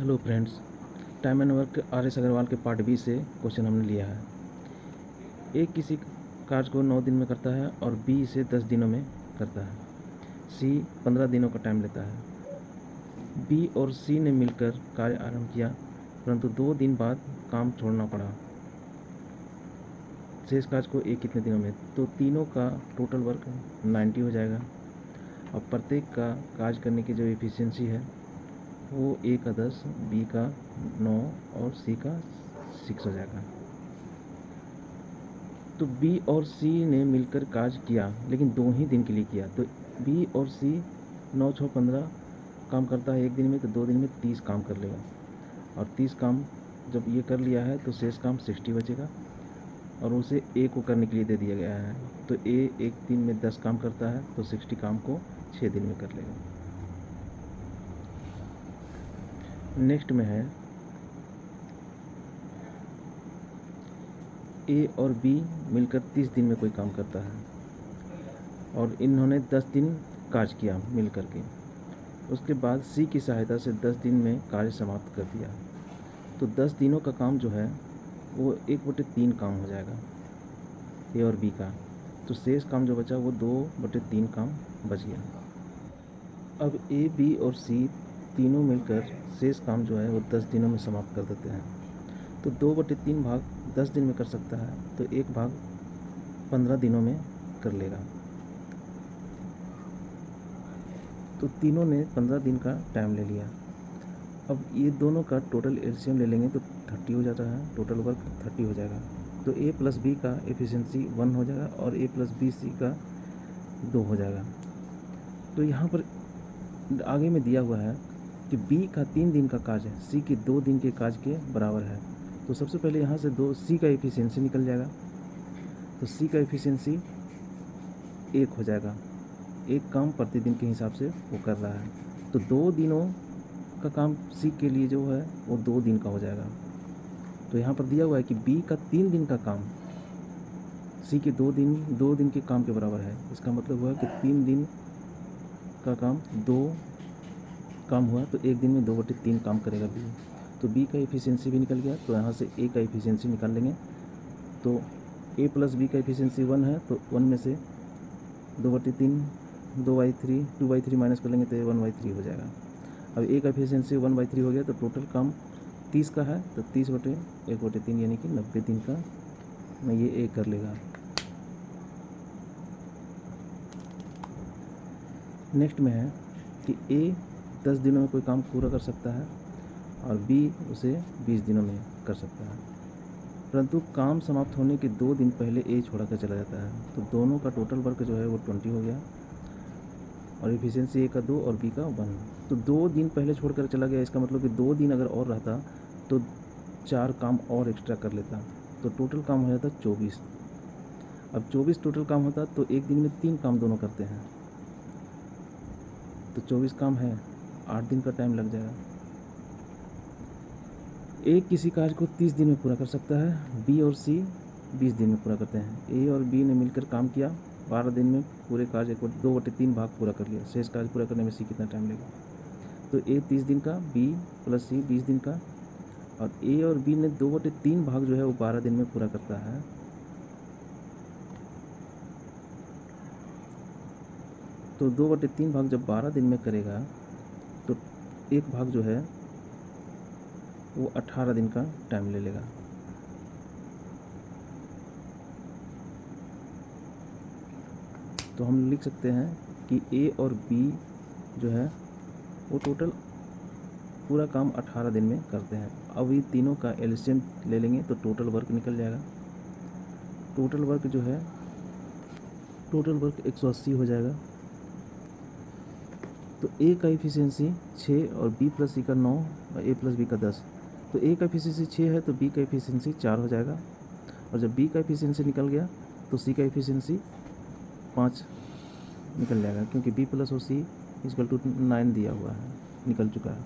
Hello friends, time and work R S. Agarwal के part B से question हमने लिया है। ए किसी कार्य को 9 दिन में करता है और बी इसे 10 दिनों में करता है। सी 15 दिनों का टाइम लेता है। बी और सी ने मिलकर कार्य आरंभ किया, परंतु 2 दिन बाद काम छोड़ना पड़ा। शेष कार्य को ए कितने दिनों में? तो तीनों का टोटल वर्क 90 हो जाएगा और प्रत्येक का कार्य करने की जो एफिशिएंसी है वो ए का 10, बी का 9 और सी का 6 हो जाएगा। तो बी और सी ने मिलकर कार्य किया, लेकिन 2 ही दिन के लिए किया। तो बी और सी 9, 6, 15 काम करता है एक दिन में, तो 2 दिन में 30 काम कर लेगा। और 30 काम जब ये कर लिया है तो शेष काम 60 बचेगा और उसे ए को करने के लिए दे दिया गया है। तो ए एक दिन में 10 काम करता है, तो 60 काम को 6 दिन में कर लेगा। नेक्स्ट में है ए और बी मिलकर 30 दिन में कोई काम करता है और इन्होंने 10 दिन कार्य किया मिल करके। उसके बाद सी की सहायता से 10 दिन में कार्य समाप्त कर दिया। तो 10 दिनों का काम जो है वो 1/3 काम हो जाएगा ए और बी का। तो शेष काम जो बचा वो 2/3 काम बच गया। अब ए, बी और सी तीनों मिलकर शेष काम जो है वो 10 दिनों में समाप्त कर देते हैं। तो 2/3 भाग 10 दिन में कर सकता है, तो 1 भाग 15 दिनों में कर लेगा। तो तीनों ने 15 दिन का टाइम ले लिया। अब ये दोनों का टोटल एलसीएम ले लेंगे तो 30 हो जाता है, टोटल वर्क 30 हो जाएगा। तो ए प्लस बी का एफिशिएंसी 1 हो जाएगा और ए प्लस बी सी का 2 हो जाएगा। तो यहाँ पर आगे में दिया हुआ है कि बी का 3 दिन का कार्य है, सी के 2 दिन के कार्य के बराबर है। तो सबसे पहले यहाँ से सी का एफिशिएंसी निकल जाएगा। तो सी का एफिशिएंसी 1 हो जाएगा। एक काम प्रतिदिन के हिसाब से वो कर रहा है, तो 2 दिनों का काम सी के लिए जो है वो 2 दिन का हो जाएगा। तो यहाँ पर दिया हुआ है कि बी का 3 दिन का काम सी के 2 दिन के काम के बराबर है। इसका मतलब हुआ कि 3 दिन का काम 2 काम हुआ, तो एक दिन में 2/3 काम करेगा बी। तो बी का एफिशिएंसी भी निकल गया। तो यहाँ से ए का एफिशिएंसी निकाल लेंगे। तो ए प्लस बी का एफिशिएंसी 1 है, तो 1 में से 2/3 2/3 माइनस कर लेंगे तो 1/3 हो जाएगा। अब ए का एफिशिएंसी 1/3 हो गया, तो टोटल काम 30 का है, तो 30/1/3 यानी कि 90 दिन का में ये ए कर लेगा। नेक्स्ट में है कि ए 10 दिनों में कोई काम पूरा कर सकता है और बी उसे 20 दिनों में कर सकता है, परंतु काम समाप्त होने के 2 दिन पहले ए छोड़ा कर चला जाता है। तो दोनों का टोटल वर्क जो है वो 20 हो गया और एफिशिएंसी ए का 2 और बी का 1। तो 2 दिन पहले छोड़ कर चला गया, इसका मतलब कि 2 दिन अगर और रहता तो 4 काम और एक्स्ट्रा कर लेता, तो टोटल काम हो जाता 24। अब 24 टोटल काम होता तो एक दिन में 3 काम दोनों करते हैं, तो 24 काम है, 8 दिन का टाइम लग जाएगा। ए किसी कार्य को 30 दिन में पूरा कर सकता है, बी और सी 20 दिन में पूरा करते हैं। ए और बी ने मिलकर काम किया, 12 दिन में पूरे कार्य को 2/3 भाग पूरा कर लिया। शेष कार्य पूरा करने में सी कितना टाइम लेगा? तो ए 30 दिन का, बी प्लस सी 20 दिन का, और ए और बी ने 2/3 भाग जो है वो 12 दिन में पूरा करता है। तो 2/3 भाग जब 12 दिन में करेगा तो एक भाग जो है वो 18 दिन का टाइम ले लेगा। तो हम लिख सकते हैं कि ए और बी जो है वो टोटल पूरा काम 18 दिन में करते हैं। अब ये तीनों का एलसीएम ले लेंगे तो टोटल वर्क निकल जाएगा। टोटल वर्क जो है, टोटल वर्क 180 हो जाएगा। तो ए का एफिशिएंसी 6 और बी प्लस सी का 9 और ए प्लस बी का 10। तो ए का एफिशिएंसी 6 है तो बी का एफिशिएंसी 4 हो जाएगा, और जब बी का एफिशिएंसी निकल गया तो सी का एफिशिएंसी 5 निकल जाएगा, क्योंकि बी प्लस और सी इक्वल टू 9 दिया हुआ है, निकल चुका है।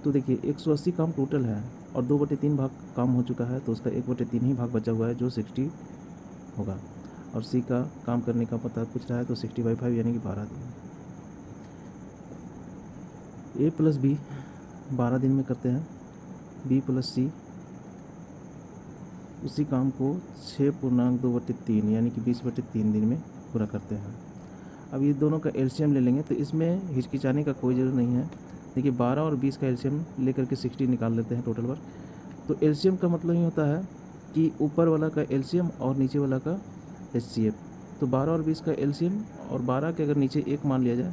तो देखिए 180 काम टोटल है और 2/3 भाग काम हो चुका है, तो उसका 1/3 ही भाग बचा हुआ है जो 60 होगा। और सी का काम करने का पता पूछ रहा है, तो 60/5 यानी कि 12 दिन। ए प्लस बी 12 दिन में करते हैं, बी प्लस सी उसी काम को 6.2/3 यानी कि 20/3 दिन में पूरा करते हैं। अब ये दोनों का एलसीएम ले लेंगे, तो इसमें हिचकिचाने का कोई ज़रूरत नहीं है। देखिए 12 और 20 का एलसीएम लेकर के 60 निकाल लेते हैं टोटल वर्क। तो एलसीएम का मतलब ये होता है कि ऊपर वाला का एलसीएम और नीचे वाला का एचसीएफ। तो 12 और 20 का एलसीएम और 12 के अगर नीचे 1 मान लिया जाए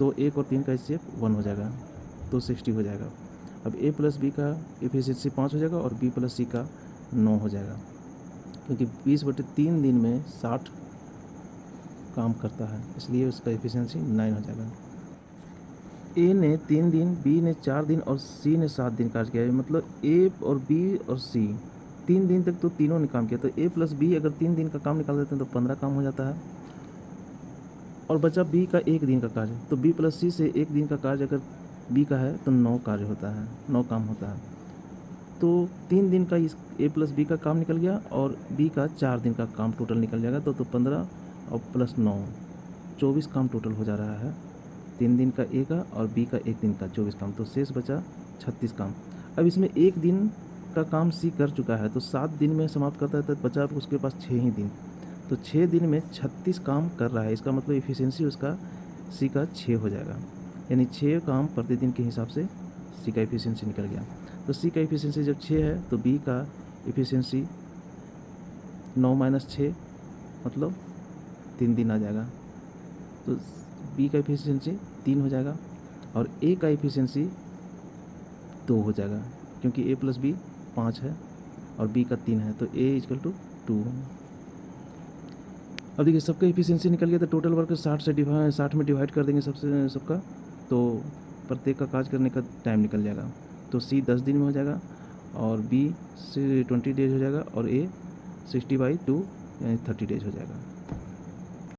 तो 1 और 3 का एचसीएफ 1 हो जाएगा, तो 60 हो जाएगा। अब ए प्लस बी का एफिशिएंसी 5 हो जाएगा और बी प्लस सी का 9 हो जाएगा, क्योंकि 20/3 दिन में 60 काम करता है, इसलिए उसका एफिशिएंसी 9 हो जाएगा। ए ने 3 दिन, बी ने 4 दिन और सी ने 7 दिन कार्य किया है। मतलब ए और बी और सी 3 दिन तक तो तीनों ने काम किया। तो ए प्लस बी अगर 3 दिन का काम निकाल देते हैं तो 15 काम हो जाता है, और बचा बी का 1 दिन का कार्य। तो बी प्लस सी से 1 दिन का कार्य अगर बी का है तो 9 कार्य होता है, 9 काम होता है। तो 3 दिन का इस ए प्लस बी का काम निकल गया और बी का 4 दिन का काम टोटल निकल जाएगा। तो 15 और प्लस 9 24 काम टोटल हो जा रहा है। 3 दिन का ए का और बी का 1 दिन का 24 काम, तो शेष बचा 36 काम। अब इसमें 1 दिन का काम सी कर चुका है, तो 7 दिन में समाप्त करता है, तो बचा उसके पास 6 ही दिन। तो 6 दिन में 36 काम कर रहा है, इसका मतलब एफिशिएंसी उसका सी का 6 हो जाएगा, यानी 6 काम प्रतिदिन के हिसाब से सी का एफिशिएंसी निकल गया। तो सी का एफिशिएंसी जब 6 है तो बी का एफिशिएंसी 9 - 6 मतलब 3 दिन आ जाएगा। तो बी का एफिशिएंसी 3 हो जाएगा और ए का एफिशिएंसी 2 हो जाएगा, क्योंकि ए प्लस बी 5 है और बी का 3 है, तो ए इक्वल टू 2। अब देखिए सबका एफिशिएंसी निकल गया, तो टोटल वर्क 60 में डिवाइड कर देंगे सबका, तो प्रत्येक का काज करने का टाइम निकल जाएगा। तो सी 10 दिन में हो जाएगा और बी से 20 डेज हो जाएगा और ए 60/2 यानी 30 डेज हो जाएगा।